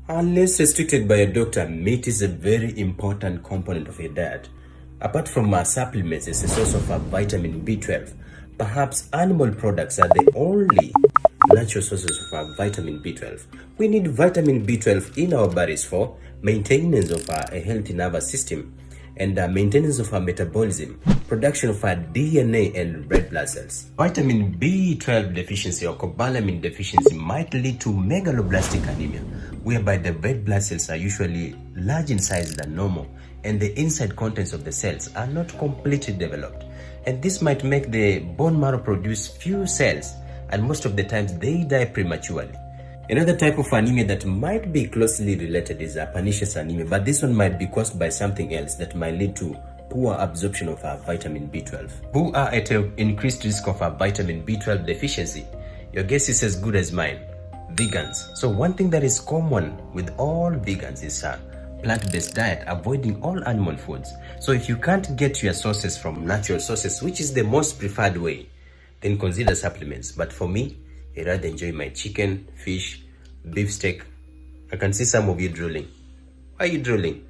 Unless restricted by a doctor, meat is a very important component of your diet. Apart from our supplements as a source of our vitamin B12, perhaps animal products are the only natural sources of our vitamin B12. We need vitamin B12 in our bodies for maintenance of a healthy nervous system and maintenance of our metabolism, production of our DNA and red blood cells. Vitamin B12 deficiency or cobalamin deficiency might lead to megaloblastic anemia, whereby the red blood cells are usually large in size than normal and the inside contents of the cells are not completely developed. And this might make the bone marrow produce few cells, and most of the times they die prematurely. Another type of anemia that might be closely related is pernicious anemia, but this one might be caused by something else that might lead to poor absorption of our vitamin B12. Who are at an increased risk of vitamin B12 deficiency? Your guess is as good as mine. Vegans. So one thing that is common with all vegans is plant-based diet, avoiding all animal foods. So if you can't get your sources from natural sources, which is the most preferred way, then consider supplements. But for me, I rather enjoy my chicken, fish, beef steak. I can see some of you drooling. Why are you drooling?